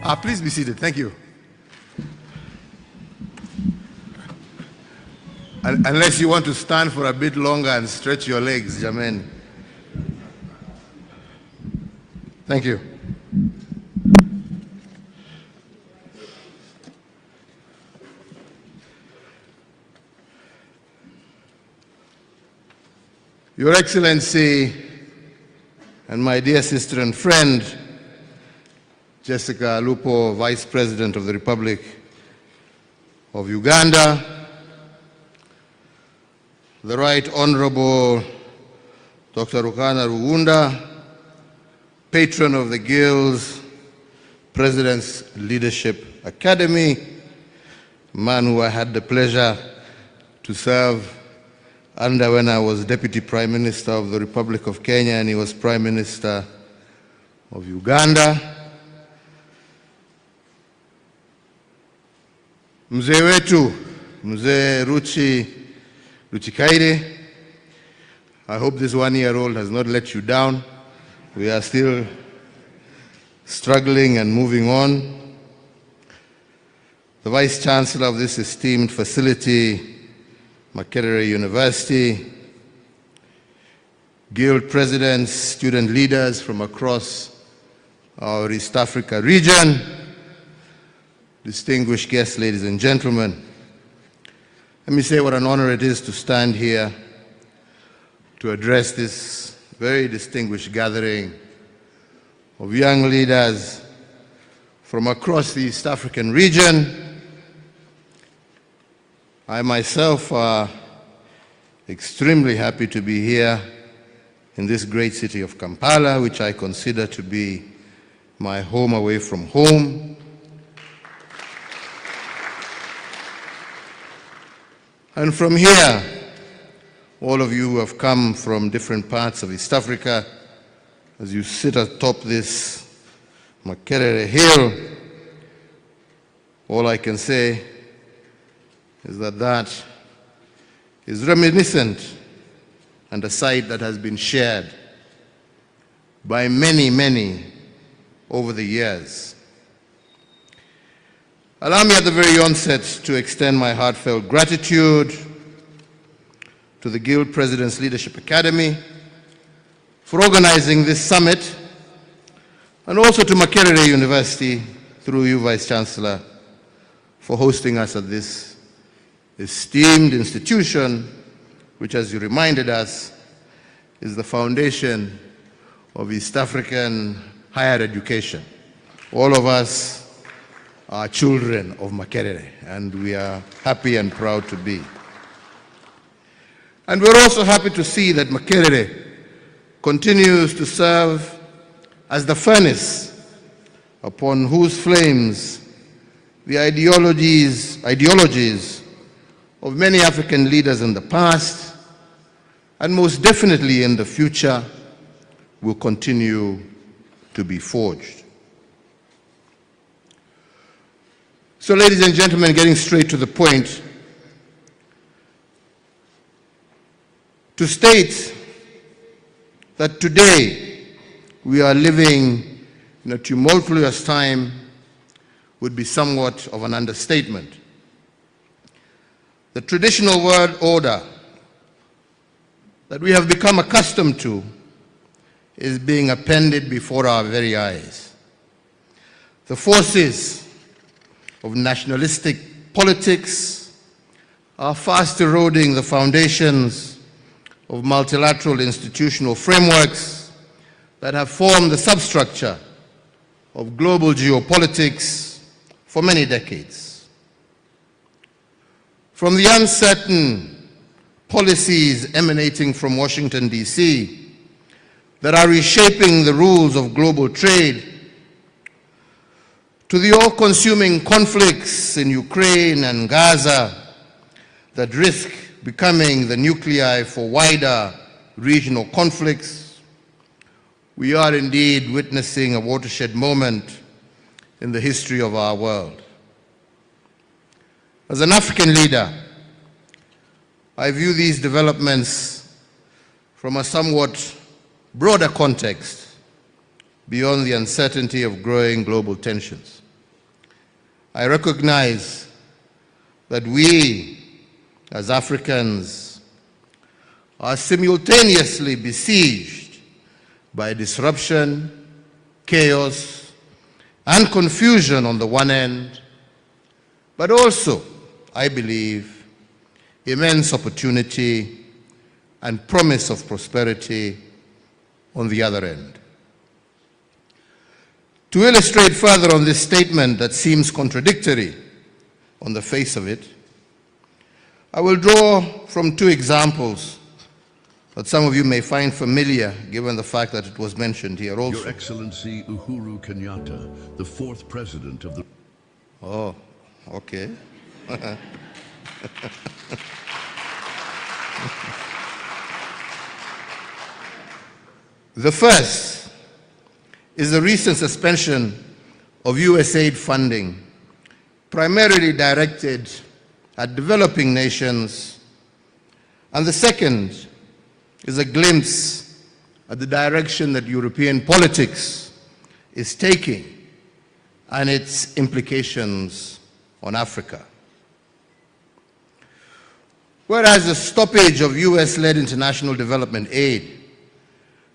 Please be seated. Thank you. Unless you want to stand for a bit longer and stretch your legs, Jamen. Thank you. Your Excellency and my dear sister and friend, Jessica Alupo, Vice President of the Republic of Uganda, the Right Honorable Dr. Rukana Rugunda, Patron of the Guild's President's Leadership Academy, a man who I had the pleasure to serve under when I was Deputy Prime Minister of the Republic of Kenya and he was Prime Minister of Uganda. Mzee wetu, Mzee Ruchikaire, I hope this one-year-old has not let you down. We are still struggling and moving on. The Vice Chancellor of this esteemed facility, Makerere University, Guild Presidents, student leaders from across our East Africa region, distinguished guests, ladies and gentlemen, let me say what an honor it is to stand here to address this very distinguished gathering of young leaders from across the East African region. I myself are extremely happy to be here in this great city of Kampala, which I consider to be my home away from home. And from here, all of you who have come from different parts of East Africa, as you sit atop this Makerere hill, all I can say is that that is reminiscent and a sight that has been shared by many, many over the years. Allow me at the very onset to extend my heartfelt gratitude to the Guild President's Leadership Academy for organizing this summit, and also to Makerere University, through you, Vice Chancellor, for hosting us at this esteemed institution, which, as you reminded us, is the foundation of East African higher education. All of us are children of Makerere, and we are happy and proud to be. And we're also happy to see that Makerere continues to serve as the furnace upon whose flames the ideologies of many African leaders in the past, and most definitely in the future, will continue to be forged. So, ladies and gentlemen, getting straight to the point, to state that today we are living in a tumultuous time would be somewhat of an understatement. The traditional world order that we have become accustomed to is being appended before our very eyes. The forces of nationalistic politics are fast eroding the foundations of multilateral institutional frameworks that have formed the substructure of global geopolitics for many decades. From the uncertain policies emanating from Washington, D.C., that are reshaping the rules of global trade, to the all-consuming conflicts in Ukraine and Gaza that risk becoming the nuclei for wider regional conflicts, we are indeed witnessing a watershed moment in the history of our world. As an African leader, I view these developments from a somewhat broader context beyond the uncertainty of growing global tensions. I recognize that we, as Africans, are simultaneously besieged by disruption, chaos, and confusion on the one end, but also, I believe, immense opportunity and promise of prosperity on the other end. To illustrate further on this statement that seems contradictory on the face of it, I will draw from two examples that some of you may find familiar, given the fact that it was mentioned here also. Your Excellency Uhuru Kenyatta, the fourth president of the... Oh, okay. The first is the recent suspension of USAID funding, primarily directed at developing nations, and the second is a glimpse at the direction that European politics is taking and its implications on Africa. Whereas the stoppage of US-led international development aid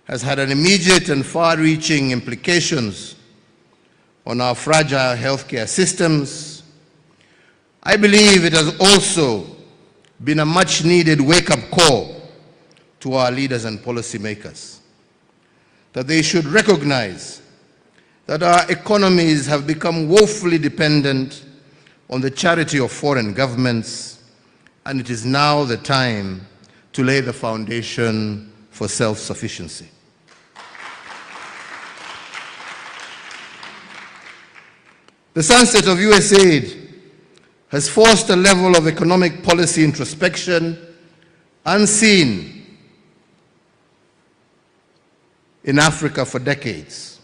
has had an immediate and far-reaching implications on our fragile healthcare systems, I believe it has also been a much-needed wake-up call to our leaders and policymakers, that they should recognize that our economies have become woefully dependent on the charity of foreign governments, and it is now the time to lay the foundation for self-sufficiency. The sunset of USAID has forced a level of economic policy introspection unseen in Africa for decades.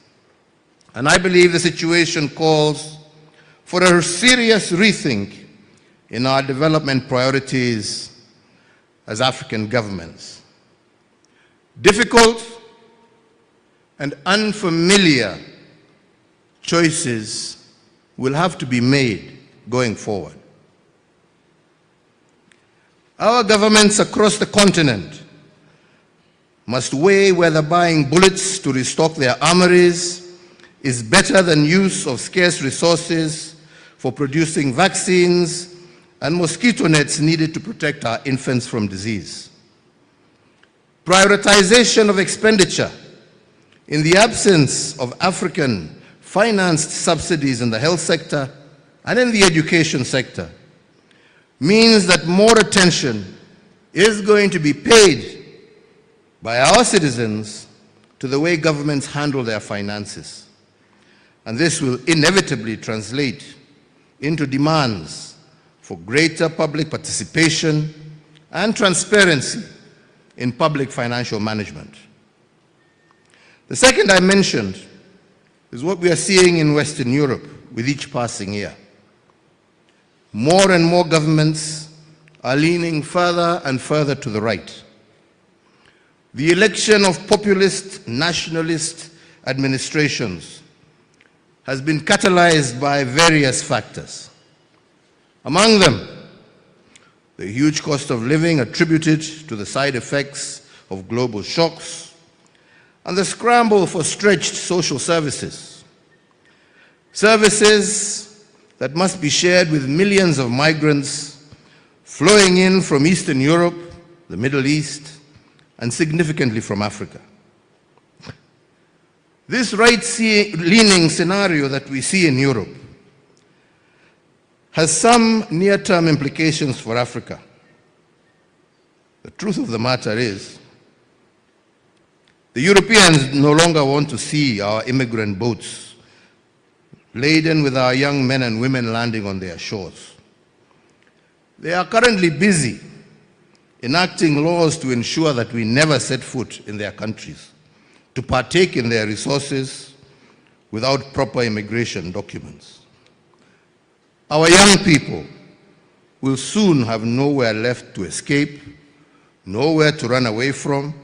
And I believe the situation calls for a serious rethink in our development priorities as African governments. Difficult and unfamiliar choices will have to be made going forward. Our governments across the continent must weigh whether buying bullets to restock their armories is better than use of scarce resources for producing vaccines and mosquito nets needed to protect our infants from disease. Prioritization of expenditure in the absence of African-financed subsidies in the health sector and in the education sector means that more attention is going to be paid by our citizens to the way governments handle their finances. And this will inevitably translate into demands for greater public participation and transparency in public financial management. The second I mentioned is what we are seeing in Western Europe with each passing year. More and more governments are leaning further and further to the right. The election of populist, nationalist administrations has been catalyzed by various factors. Among them, the huge cost of living attributed to the side effects of global shocks, and the scramble for stretched social services. Services that must be shared with millions of migrants flowing in from Eastern Europe, the Middle East, and significantly from Africa. This right-leaning scenario that we see in Europe has some near-term implications for Africa. The truth of the matter is, the Europeans no longer want to see our immigrant boats laden with our young men and women landing on their shores. They are currently busy enacting laws to ensure that we never set foot in their countries, to partake in their resources without proper immigration documents. Our young people will soon have nowhere left to escape, nowhere to run away from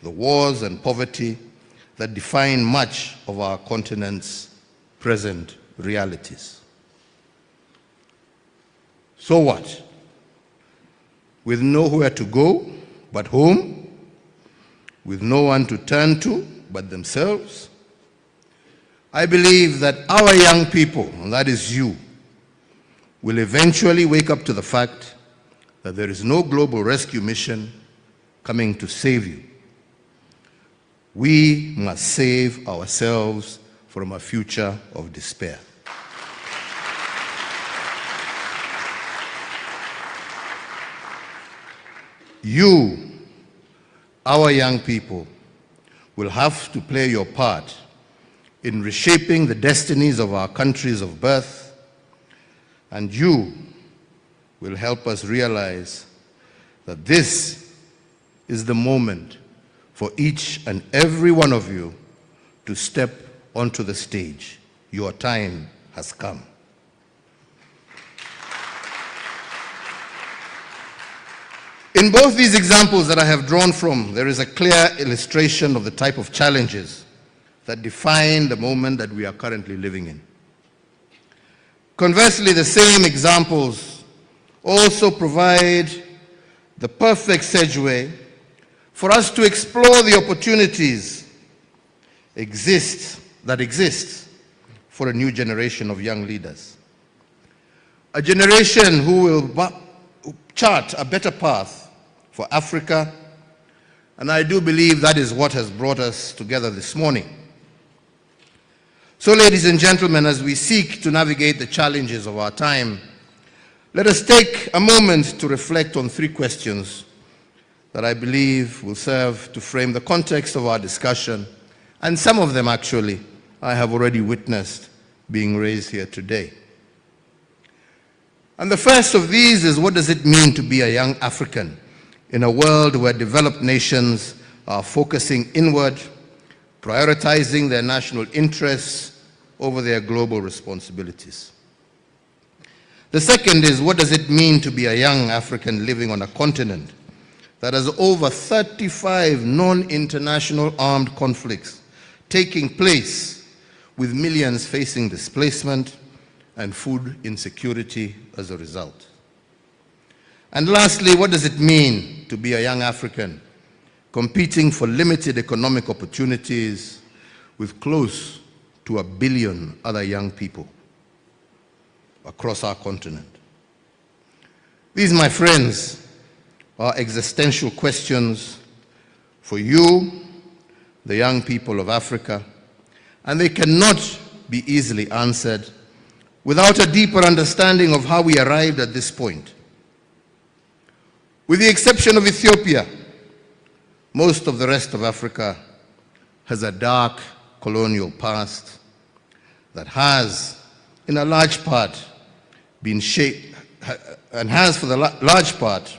the wars and poverty that define much of our continent's present realities. So what? With nowhere to go but home, with no one to turn to but themselves, I believe that our young people, and that is you, will eventually wake up to the fact that there is no global rescue mission coming to save you. We must save ourselves from a future of despair. You, our young people, will have to play your part in reshaping the destinies of our countries of birth, and you will help us realize that this is the moment for each and every one of you to step onto the stage. Your time has come. In both these examples that I have drawn from, there is a clear illustration of the type of challenges that define the moment that we are currently living in. Conversely, the same examples also provide the perfect segue for us to explore the opportunities that exist for a new generation of young leaders. A generation who will chart a better path for Africa, and I do believe that is what has brought us together this morning. So, ladies and gentlemen, as we seek to navigate the challenges of our time, let us take a moment to reflect on three questions that I believe will serve to frame the context of our discussion, and some of them actually I have already witnessed being raised here today. And the first of these is, what does it mean to be a young African in a world where developed nations are focusing inward, prioritizing their national interests over their global responsibilities? The second is, what does it mean to be a young African living on a continent that has over 35 non-international armed conflicts taking place, with millions facing displacement and food insecurity as a result? And lastly, what does it mean to be a young African competing for limited economic opportunities with close to 1 billion other young people across our continent? These, my friends, are existential questions for you, the young people of Africa, and they cannot be easily answered without a deeper understanding of how we arrived at this point. With the exception of Ethiopia, most of the rest of Africa has a dark colonial past that has, in a large part, been shaped, and has for the large part,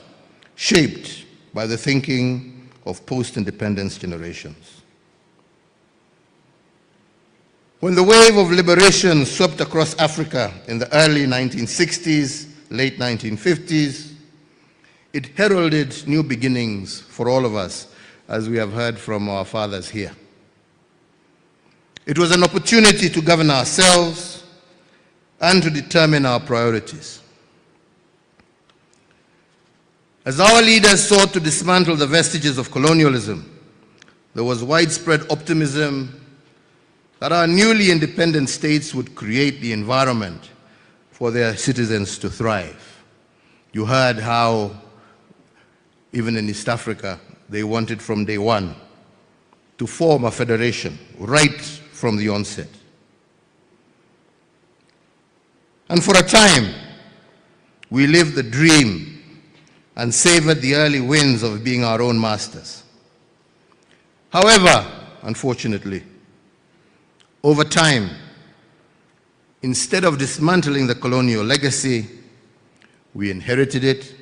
shaped by the thinking of post-independence generations. When the wave of liberation swept across Africa in the early 1960s, late 1950s, it heralded new beginnings for all of us, as we have heard from our fathers here. It was an opportunity to govern ourselves and to determine our priorities. As our leaders sought to dismantle the vestiges of colonialism, there was widespread optimism that our newly independent states would create the environment for their citizens to thrive. You heard how, even in East Africa, they wanted from day one to form a federation right from the onset. And for a time, we lived the dream and savored the early wins of being our own masters. However, unfortunately, over time, instead of dismantling the colonial legacy, we inherited it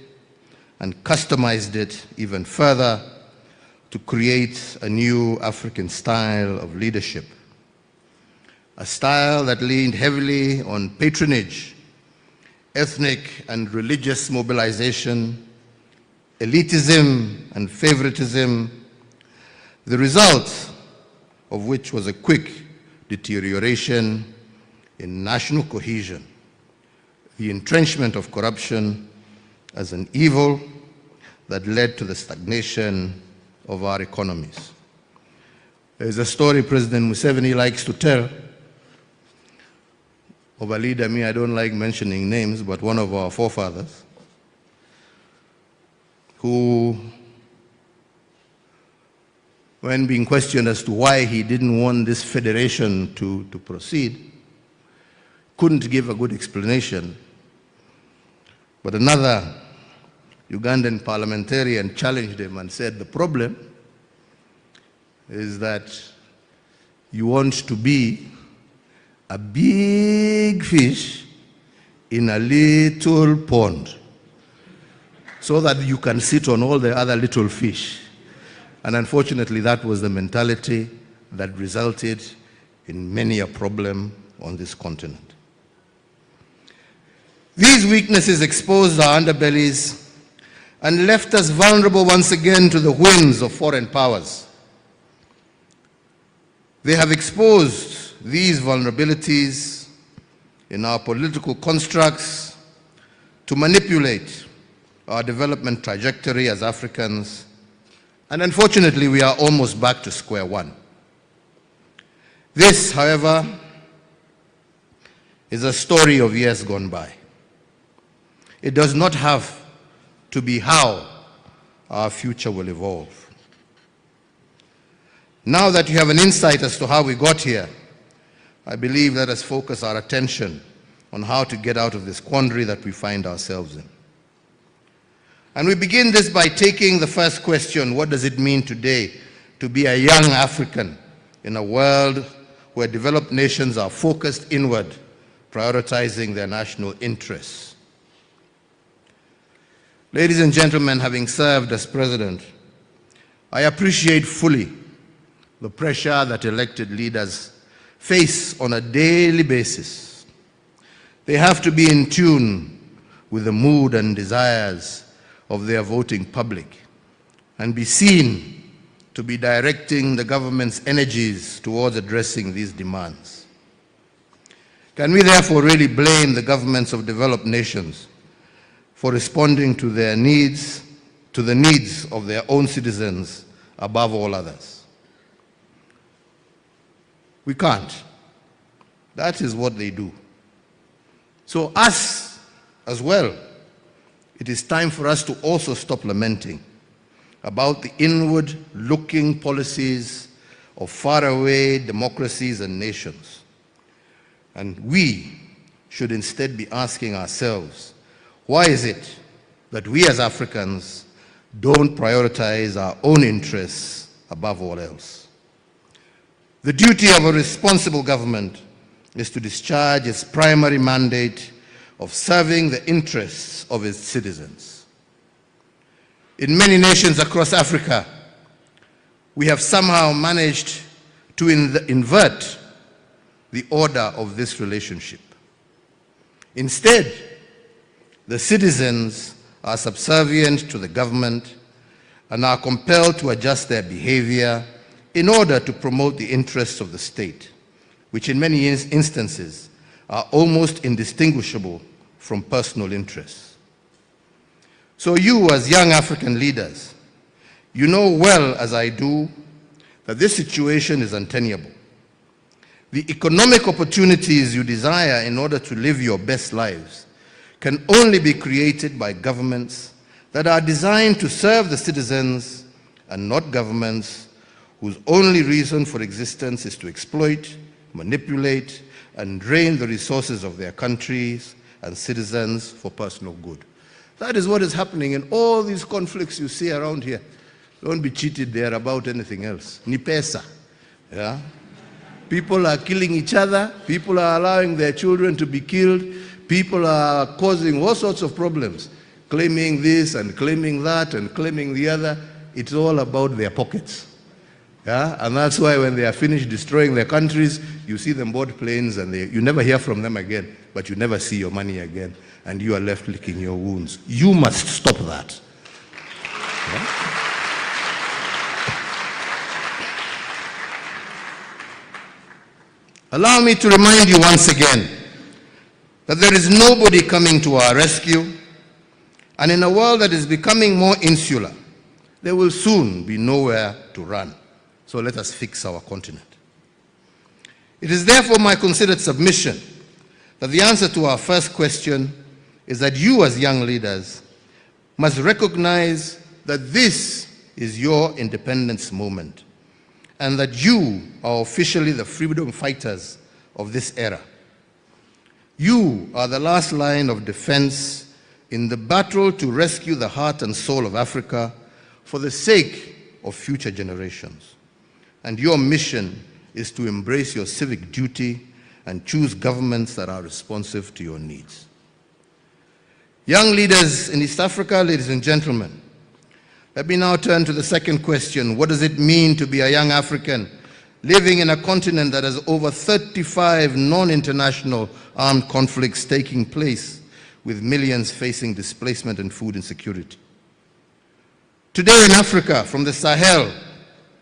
and customized it even further to create a new African style of leadership. A style that leaned heavily on patronage, ethnic and religious mobilization, elitism and favoritism, the result of which was a quick deterioration in national cohesion, the entrenchment of corruption as an evil that led to the stagnation of our economies. There's a story President Museveni likes to tell of a leader, I don't like mentioning names, but one of our forefathers, who, when being questioned as to why he didn't want this federation to proceed, couldn't give a good explanation. But another Ugandan parliamentarian challenged him and said, the problem is that you want to be a big fish in a little pond so that you can sit on all the other little fish. And unfortunately, that was the mentality that resulted in many a problem on this continent. These weaknesses exposed our underbellies and left us vulnerable once again to the whims of foreign powers. They have exposed these vulnerabilities in our political constructs to manipulate our development trajectory as Africans, and unfortunately we are almost back to square one. This, however, is a story of years gone by. It does not have to be how our future will evolve. Now that you have an insight as to how we got here, I believe let us focus our attention on how to get out of this quandary that we find ourselves in. And we begin this by taking the first question: what does it mean today to be a young African in a world where developed nations are focused inward, prioritizing their national interests? Ladies and gentlemen, having served as president, I appreciate fully the pressure that elected leaders face on a daily basis. They have to be in tune with the mood and desires of their voting public and be seen to be directing the government's energies towards addressing these demands. Can we therefore really blame the governments of developed nations for responding to their needs, to the needs of their own citizens above all others? We can't. That is what they do. So us as well, it is time for us to also stop lamenting about the inward-looking policies of faraway democracies and nations. And we should instead be asking ourselves, why is it that we as Africans don't prioritize our own interests above all else? The duty of a responsible government is to discharge its primary mandate of serving the interests of its citizens. In many nations across Africa, we have somehow managed to invert the order of this relationship. Instead, the citizens are subservient to the government and are compelled to adjust their behavior in order to promote the interests of the state, which in many instances are almost indistinguishable from personal interests. So you, as young African leaders, you know well as I do that this situation is untenable. The economic opportunities you desire in order to live your best lives can only be created by governments that are designed to serve the citizens and not governments whose only reason for existence is to exploit, manipulate, and drain the resources of their countries and citizens for personal good. That is what is happening in all these conflicts you see around here. Don't be cheated, they are about anything else. Ni pesa. Yeah? People are killing each other, people are allowing their children to be killed, people are causing all sorts of problems, claiming this and claiming that and claiming the other. It's all about their pockets. Yeah? And that's why when they are finished destroying their countries, you see them board planes and you never hear from them again, but you never see your money again, and you are left licking your wounds. You must stop that. Yeah? Allow me to remind you once again that there is nobody coming to our rescue, and in a world that is becoming more insular, there will soon be nowhere to run. So let us fix our continent. It is therefore my considered submission that the answer to our first question is that you as young leaders must recognize that this is your independence moment and that you are officially the freedom fighters of this era. You are the last line of defense in the battle to rescue the heart and soul of Africa for the sake of future generations. And your mission is to embrace your civic duty and choose governments that are responsive to your needs. Young leaders in East Africa, ladies and gentlemen, let me now turn to the second question. What does it mean to be a young African living in a continent that has over 35 non-international armed conflicts taking place, with millions facing displacement and food insecurity? Today in Africa, from the Sahel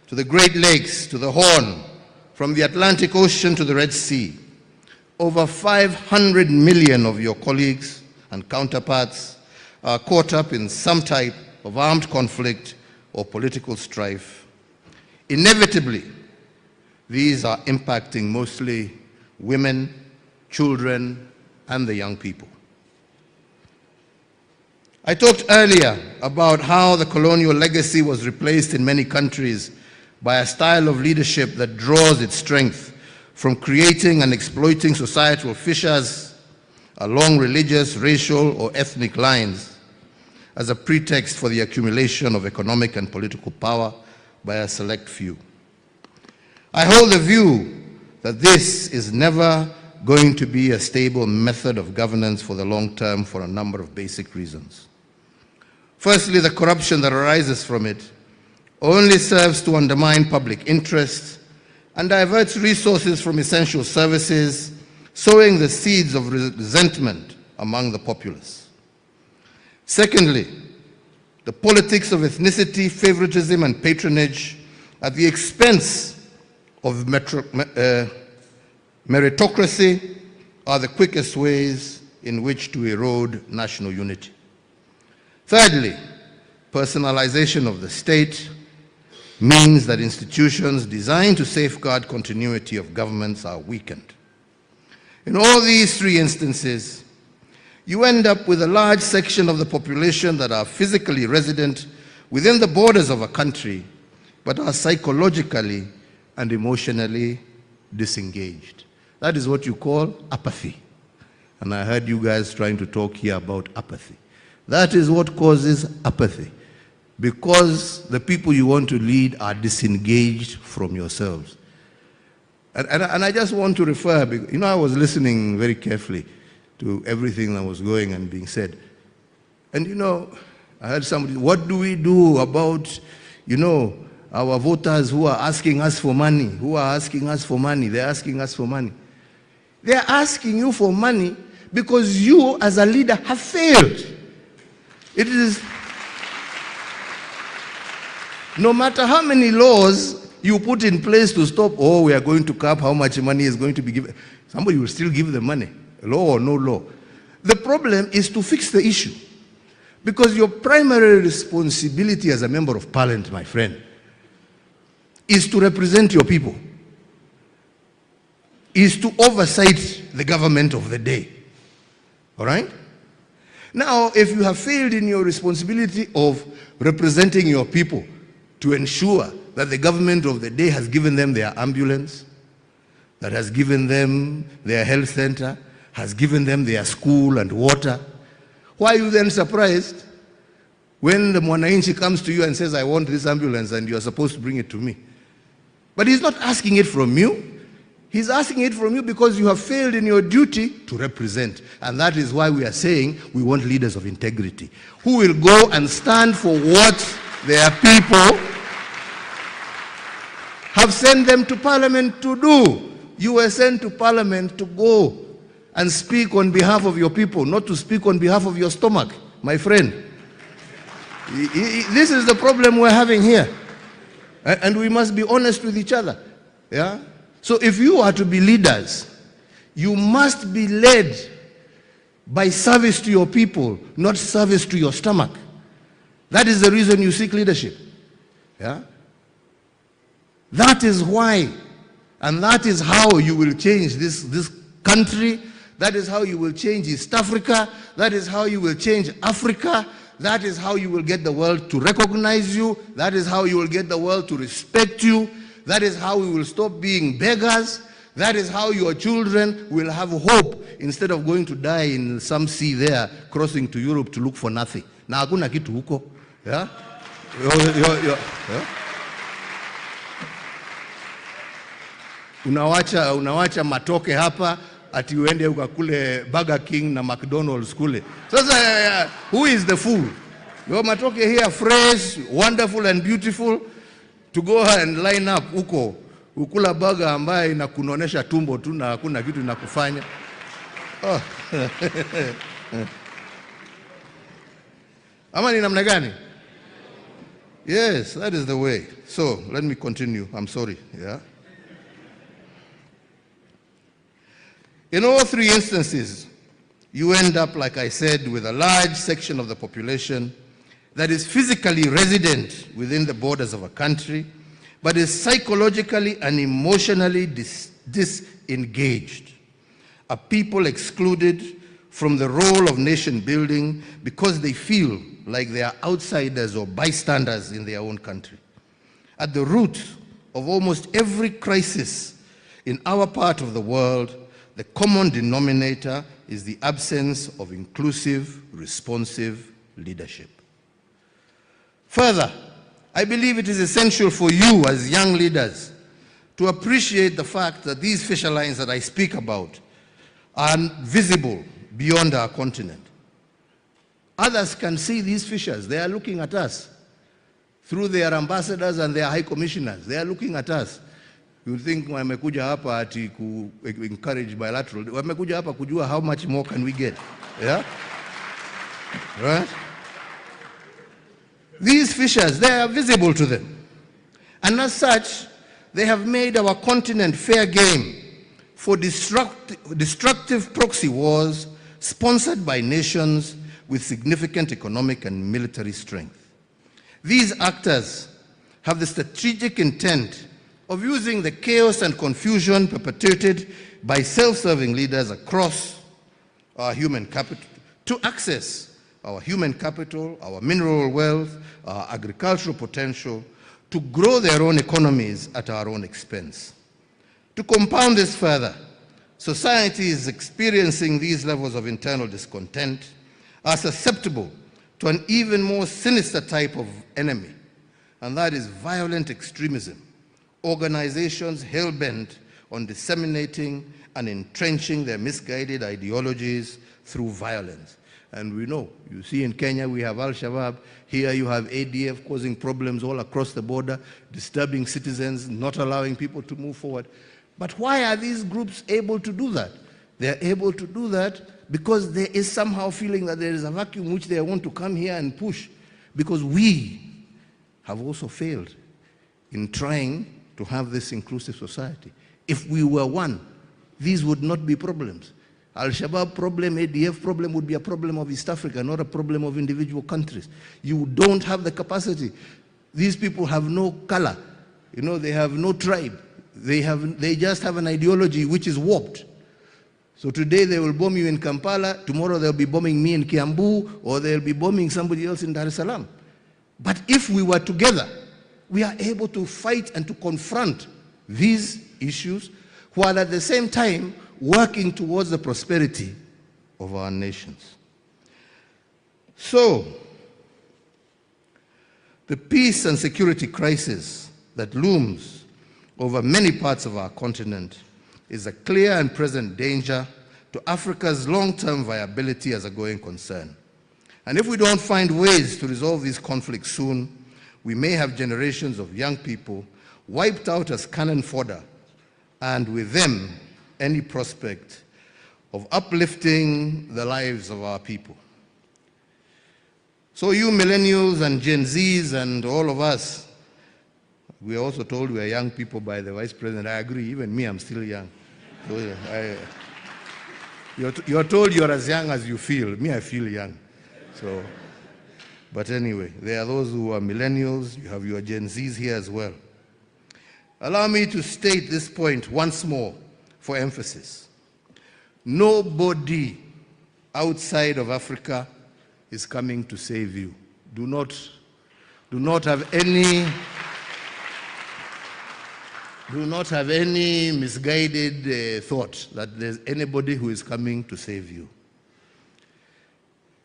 to the Great Lakes to the Horn, from the Atlantic Ocean to the Red Sea, over 500 million of your colleagues and counterparts are caught up in some type of armed conflict or political strife. Inevitably, these are impacting mostly women, children, and the young people. I talked earlier about how the colonial legacy was replaced in many countries by a style of leadership that draws its strength from creating and exploiting societal fissures along religious, racial, or ethnic lines as a pretext for the accumulation of economic and political power by a select few. I hold the view that this is never going to be a stable method of governance for the long term for a number of basic reasons. Firstly, the corruption that arises from it only serves to undermine public interest and diverts resources from essential services, sowing the seeds of resentment among the populace. Secondly, the politics of ethnicity, favoritism, and patronage at the expense of meritocracy are the quickest ways in which to erode national unity. Thirdly, personalization of the state means that institutions designed to safeguard continuity of governments are weakened. In all these three instances, you end up with a large section of the population that are physically resident within the borders of a country, but are psychologically and emotionally disengaged. That is what you call apathy. And I heard you guys trying to talk here about apathy. That is what causes apathy, because the people you want to lead are disengaged from yourselves. And I just want to refer, I was listening very carefully to everything that was going and being said. And I heard somebody, what do we do about, our voters who are asking us for money, They're asking us for money. They're asking you for money because you as a leader have failed. It is, no matter how many laws you put in place to stop, we are going to cap how much money is going to be given, somebody will still give them money. Law or no law. The problem is to fix the issue. Because your primary responsibility as a member of parliament, my friend, is to represent your people, is to oversight the government of the day. All right? Now, if you have failed in your responsibility of representing your people to ensure that the government of the day has given them their ambulance, that has given them their health center, has given them their school and water, why are you then surprised when the Mwananchi comes to you and says, I want this ambulance and you are supposed to bring it to me? But he's not asking it from you. He's asking it from you because you have failed in your duty to represent. And that is why we are saying we want leaders of integrity who will go and stand for what their people have sent them to parliament to do. You were sent to parliament to go and speak on behalf of your people, not to speak on behalf of your stomach, my friend. This is the problem we're having here. And we must be honest with each other. Yeah? So if you are to be leaders, you must be led by service to your people, not service to your stomach. That is the reason you seek leadership. Yeah? That is why, and that is how you will change this country. That is how you will change East Africa. That is how you will change Africa. That is how you will get the world to recognize you. That is how you will get the world to respect you. That is how we will stop being beggars. That is how your children will have hope instead of going to die in some sea there, crossing to Europe to look for nothing. Na hakuna kitu huko. Yeah? Yeah? Unawacha matoke hapa ati uende ukakule Burger King na McDonald's kule. Sasa who is the fool? Your matoke here fresh, wonderful and beautiful, to go and line up huko ukula burger ambaye inakunonesha tumbo tu na hakuna kitu inakufanya. Oh. Ama ni namna gani? Yes, that is the way. So, let me continue. I'm sorry. Yeah. In all three instances, you end up, like I said, with a large section of the population that is physically resident within the borders of a country, but is psychologically and emotionally disengaged. A people excluded from the role of nation building because they feel like they are outsiders or bystanders in their own country. At the root of almost every crisis in our part of the world, the common denominator is the absence of inclusive, responsive leadership. Further, I believe it is essential for you as young leaders to appreciate the fact that these fissure lines that I speak about are visible beyond our continent. Others can see these fissures. They are looking at us through their ambassadors and their high commissioners. They are looking at us. You think wamekuja hapa ati ku encourage bilateral. Wamekuja hapa kujua how much more can we get. Yeah? Right? These fissures, they are visible to them. And as such, they have made our continent fair game for destructive proxy wars sponsored by nations with significant economic and military strength. These actors have the strategic intent of using the chaos and confusion perpetrated by self-serving leaders across our human capital to access our human capital, our mineral wealth, our agricultural potential, to grow their own economies at our own expense. To compound this further, society is experiencing these levels of internal discontent, are susceptible to an even more sinister type of enemy, and that is violent extremism. Organizations hell-bent on disseminating and entrenching their misguided ideologies through violence. And we know, you see in Kenya we have Al-Shabaab, here you have ADF causing problems all across the border, disturbing citizens, not allowing people to move forward. But why are these groups able to do that? They're able to do that because there is somehow feeling that there is a vacuum which they want to come here and push, because we have also failed in trying to have this inclusive society. If we were one, these would not be problems. Al-Shabaab problem, ADF problem would be a problem of East Africa, not a problem of individual countries. You don't have the capacity. These people have no color. You know, they have no tribe. They just have an ideology which is warped. So today they will bomb you in Kampala, tomorrow they'll be bombing me in Kiambu, or they'll be bombing somebody else in Dar es Salaam. But if we were together, we are able to fight and to confront these issues while at the same time working towards the prosperity of our nations. So, the peace and security crisis that looms over many parts of our continent is a clear and present danger to Africa's long-term viability as a going concern. And if we don't find ways to resolve these conflicts soon, we may have generations of young people wiped out as cannon fodder, and with them, any prospect of uplifting the lives of our people. So you millennials and Gen Zs and all of us, we are also told we are young people by the Vice President. I agree, even me, I'm still young. So You're told you're as young as you feel. Me, I feel young. So, but anyway, there are those who are millennials. You have your Gen Zs here as well. Allow me to state this point once more for emphasis. Nobody outside of Africa is coming to save you. Do not have any misguided thought that there's anybody who is coming to save you.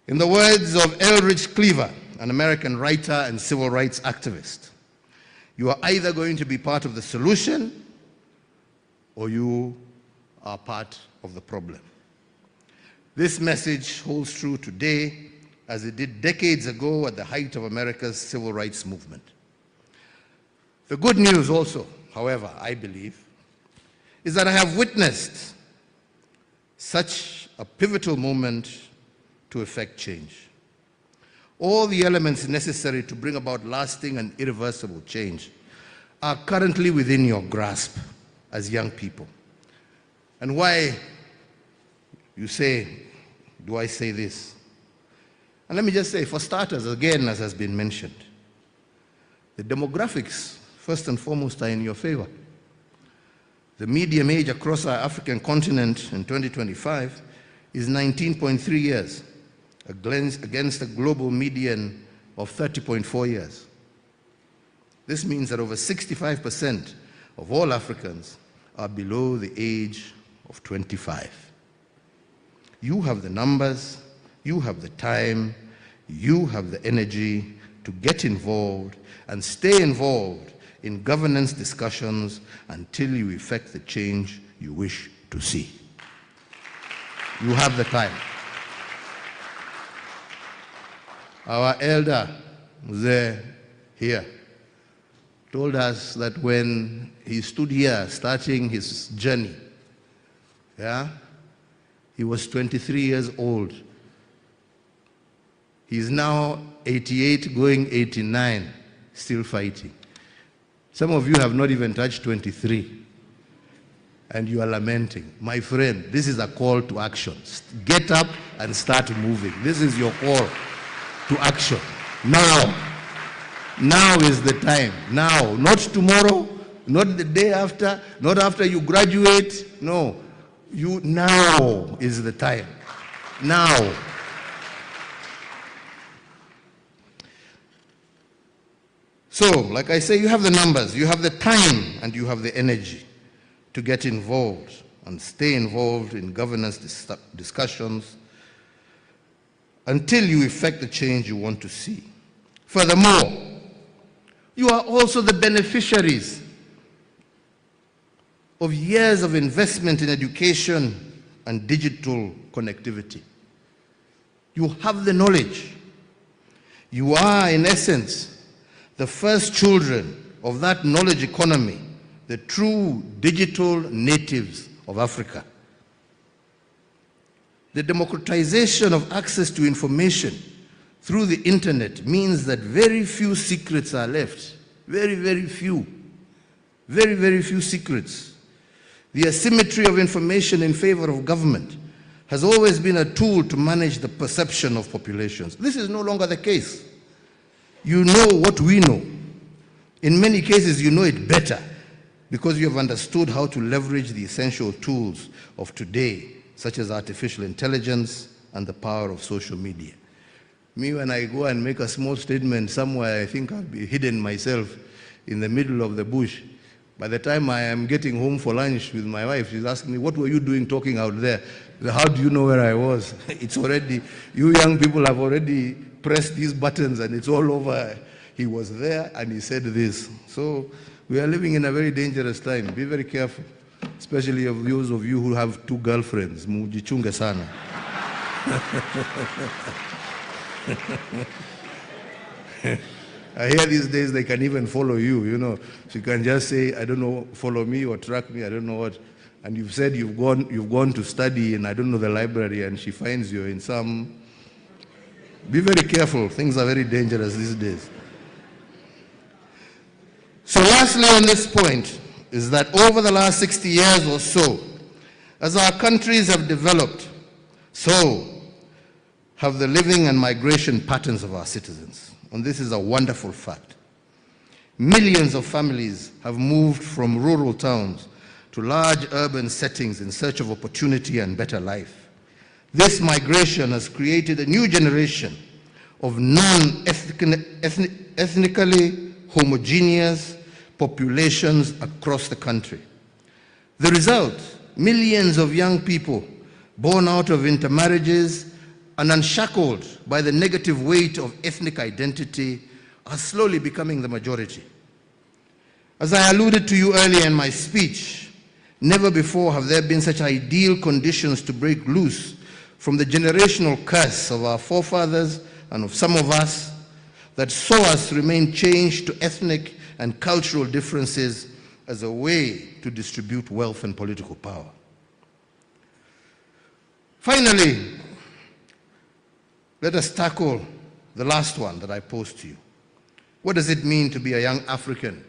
In the words of Elridge Cleaver, an American writer and civil rights activist, you are either going to be part of the solution or you are part of the problem. This message holds true today as it did decades ago at the height of America's civil rights movement. The good news also, however, I believe, is that I have witnessed such a pivotal moment to effect change. All the elements necessary to bring about lasting and irreversible change are currently within your grasp as young people. And why, you say, do I say this? And let me just say, for starters, again, as has been mentioned, the demographics, first and foremost, are in your favor. The median age across our African continent in 2025 is 19.3 years, against a global median of 30.4 years. This means that over 65% of all Africans are below the age of 25. You have the numbers, you have the time, you have the energy to get involved and stay involved in governance discussions until you effect the change you wish to see. You have the time. Our elder, Mzee here, told us that when he stood here starting his journey, he was 23 years old. He's now 88, going 89, still fighting. Some of you have not even touched 23, and you are lamenting. My friend, this is a call to action. Get up and start moving. This is your call to action. Now. Now is the time. Now. Not tomorrow, not the day after, not after you graduate. No. Now is the time. Now. So, like I say, you have the numbers, you have the time, and you have the energy to get involved and stay involved in governance discussions until you effect the change you want to see. Furthermore, you are also the beneficiaries of years of investment in education and digital connectivity. You have the knowledge. You are, in essence, the first children of that knowledge economy, the true digital natives of Africa. The democratization of access to information through the internet means that very few secrets are left. Very, very few. Very, very few secrets. The asymmetry of information in favor of government has always been a tool to manage the perception of populations. This is no longer the case. You know what we know. In many cases, you know it better because you have understood how to leverage the essential tools of today, such as artificial intelligence and the power of social media. Me, when I go and make a small statement somewhere, I think I'll be hidden myself in the middle of the bush. By the time I am getting home for lunch with my wife, she's asking me, what were you doing talking out there? How do you know where I was? It's already, you young people have already pressed these buttons and it's all over. He was there and he said this. So we are living in a very dangerous time. Be very careful, especially of those of you who have 2 girlfriends. Mujichunge sana. I hear these days they can even follow you, you know. So you can just say, I don't know, follow me or track me, I don't know what. And you've said you've gone to study in, I don't know, the library, and she finds you in some. Be very careful. Things are very dangerous these days. So lastly on this point is that over the last 60 years or so, as our countries have developed, So have the living and migration patterns of our citizens. And this is a wonderful fact. Millions of families have moved from rural towns to large urban settings in search of opportunity and better life. This migration has created a new generation of non-ethnically homogeneous populations across the country. The result, millions of young people born out of intermarriages and unshackled by the negative weight of ethnic identity are slowly becoming the majority. As I alluded to you earlier in my speech, never before have there been such ideal conditions to break loose from the generational curse of our forefathers and of some of us that saw us remain chained to ethnic and cultural differences as a way to distribute wealth and political power. Finally, let us tackle the last one that I posed to you. What does it mean to be a young African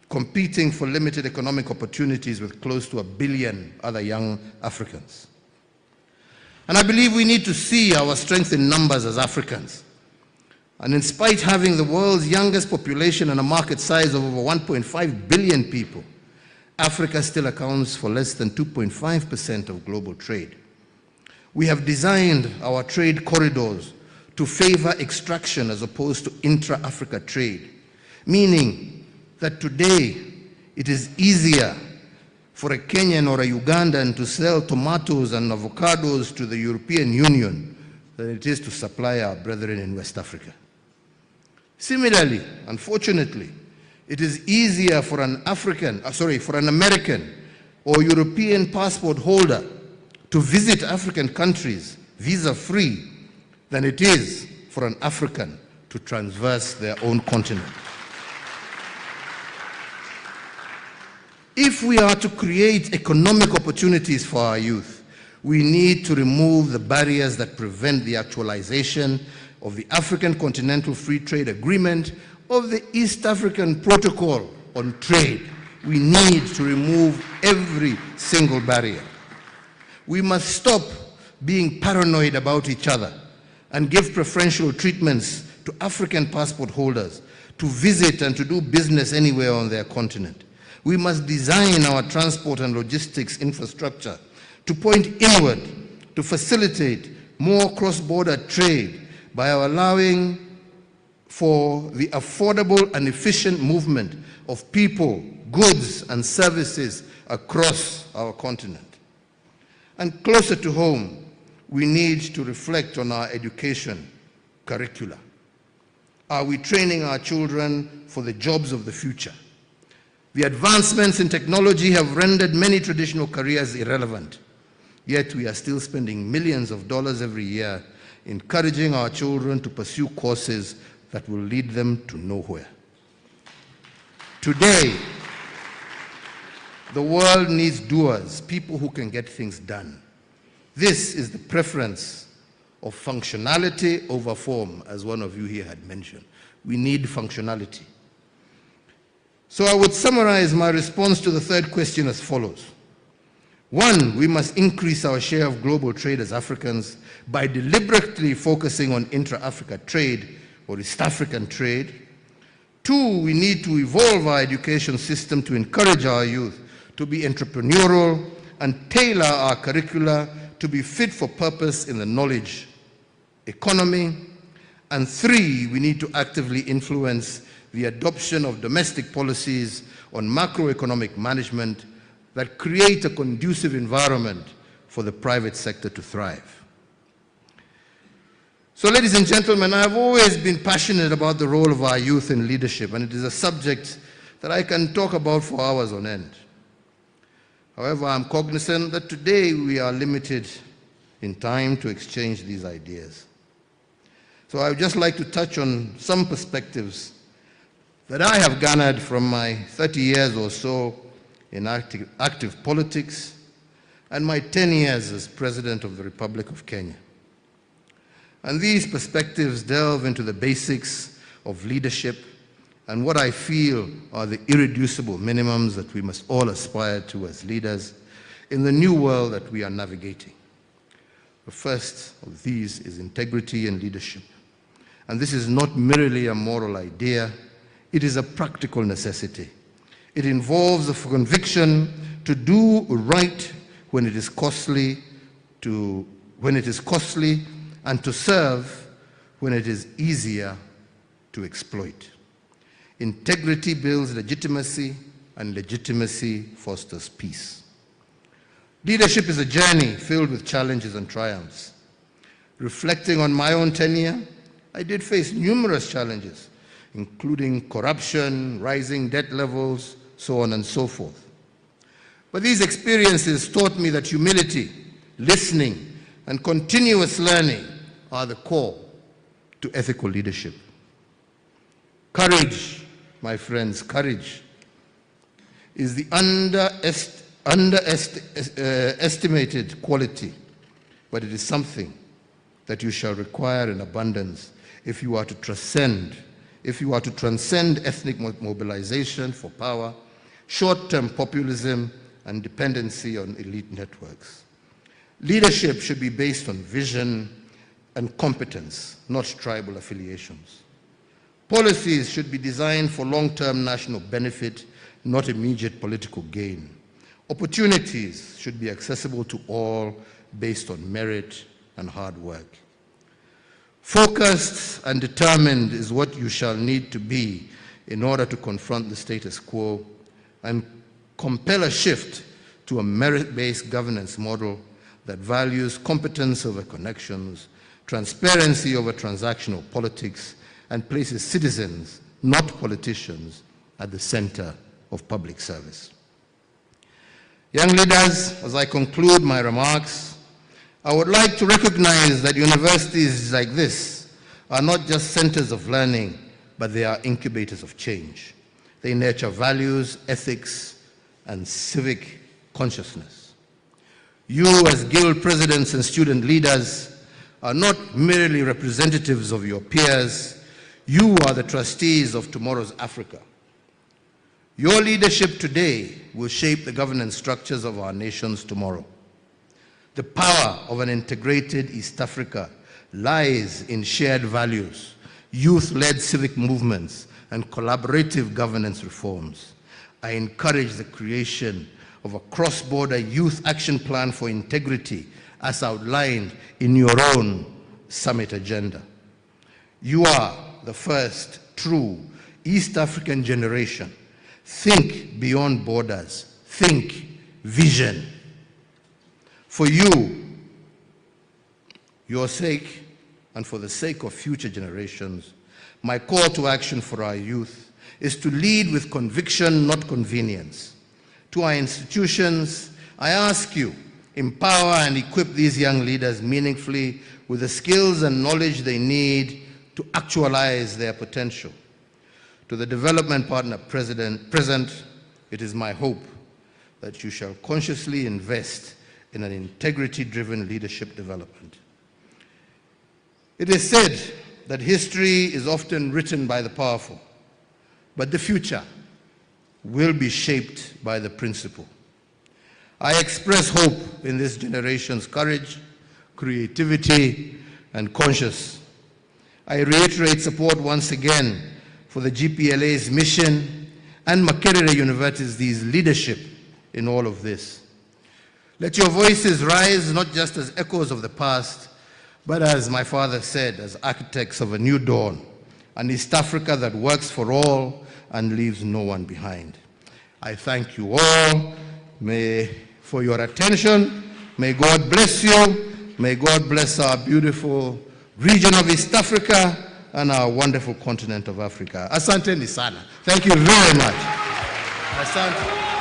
competing for limited economic opportunities with close to 1 billion other young Africans? And I believe we need to see our strength in numbers as Africans. And in spite of having the world's youngest population and a market size of over 1.5 billion people, Africa still accounts for less than 2.5% of global trade. We have designed our trade corridors to favor extraction as opposed to intra-Africa trade, meaning that today it is easier for a Kenyan or a Ugandan to sell tomatoes and avocados to the European Union than it is to supply our brethren in West Africa. Similarly, unfortunately, it is easier for an American or European passport holder to visit African countries visa-free than it is for an African to traverse their own continent. If we are to create economic opportunities for our youth, we need to remove the barriers that prevent the actualization of the African Continental Free Trade Agreement, of the East African Protocol on Trade. We need to remove every single barrier. We must stop being paranoid about each other and give preferential treatments to African passport holders to visit and to do business anywhere on their continent. We must design our transport and logistics infrastructure to point inward to facilitate more cross-border trade by allowing for the affordable and efficient movement of people, goods, and services across our continent. And closer to home, we need to reflect on our education curricula. Are we training our children for the jobs of the future? The advancements in technology have rendered many traditional careers irrelevant, yet we are still spending millions of dollars every year encouraging our children to pursue courses that will lead them to nowhere. Today, the world needs doers, people who can get things done. This is the preference of functionality over form, as one of you here had mentioned. We need functionality. So I would summarize my response to the third question as follows. 1, we must increase our share of global trade as Africans by deliberately focusing on intra-Africa trade or East African trade. 2, we need to evolve our education system to encourage our youth to be entrepreneurial and tailor our curricula to be fit for purpose in the knowledge economy. And 3, we need to actively influence the adoption of domestic policies on macroeconomic management that create a conducive environment for the private sector to thrive. So, ladies and gentlemen, I've always been passionate about the role of our youth in leadership, and it is a subject that I can talk about for hours on end. However, I'm cognizant that today we are limited in time to exchange these ideas. So I would just like to touch on some perspectives that I have garnered from my 30 years or so in active politics and my 10 years as President of the Republic of Kenya. And these perspectives delve into the basics of leadership and what I feel are the irreducible minimums that we must all aspire to as leaders in the new world that we are navigating. The first of these is integrity and leadership. And this is not merely a moral idea, it is a practical necessity. It involves a conviction to do right when it is costly, and to serve when it is easier to exploit. Integrity builds legitimacy, and legitimacy fosters peace. Leadership is a journey filled with challenges and triumphs. Reflecting on my own tenure, I did face numerous challenges, including corruption, rising debt levels, so on and so forth. But these experiences taught me that humility, listening, and continuous learning are the core to ethical leadership. Courage, my friends, courage is the underestimated quality, but it is something that you shall require in abundance if you are to transcend ethnic mobilization for power, short-term populism, and dependency on elite networks. Leadership should be based on vision and competence, not tribal affiliations. Policies should be designed for long-term national benefit, not immediate political gain. Opportunities should be accessible to all based on merit and hard work. Focused and determined is what you shall need to be in order to confront the status quo and compel a shift to a merit-based governance model that values competence over connections, transparency over transactional politics, and places citizens, not politicians, at the center of public service. Young leaders, as I conclude my remarks, I would like to recognize that universities like this are not just centers of learning, but they are incubators of change. They nurture values, ethics, and civic consciousness. You, as guild presidents and student leaders, are not merely representatives of your peers. You are the trustees of tomorrow's Africa. Your leadership today will shape the governance structures of our nations tomorrow. The power of an integrated East Africa lies in shared values, youth-led civic movements, and collaborative governance reforms. I encourage the creation of a cross-border youth action plan for integrity as outlined in your own summit agenda. You are the first true East African generation. Think beyond borders. Think vision. For you, your sake, and for the sake of future generations, my call to action for our youth is to lead with conviction, not convenience. To our institutions, I ask you, empower and equip these young leaders meaningfully with the skills and knowledge they need to actualize their potential. To the development partner present, it is my hope that you shall consciously invest in an integrity-driven leadership development. It is said that history is often written by the powerful, but the future will be shaped by the principle. I express hope in this generation's courage, creativity, and conscience. I reiterate support once again for the GPLA's mission and Makerere University's leadership in all of this. Let your voices rise not just as echoes of the past, but as my father said, as architects of a new dawn, an East Africa that works for all and leaves no one behind. I thank you all for your attention. May God bless you. May God bless our beautiful region of East Africa and our wonderful continent of Africa. Asante ni sana. Thank you very much. Asante.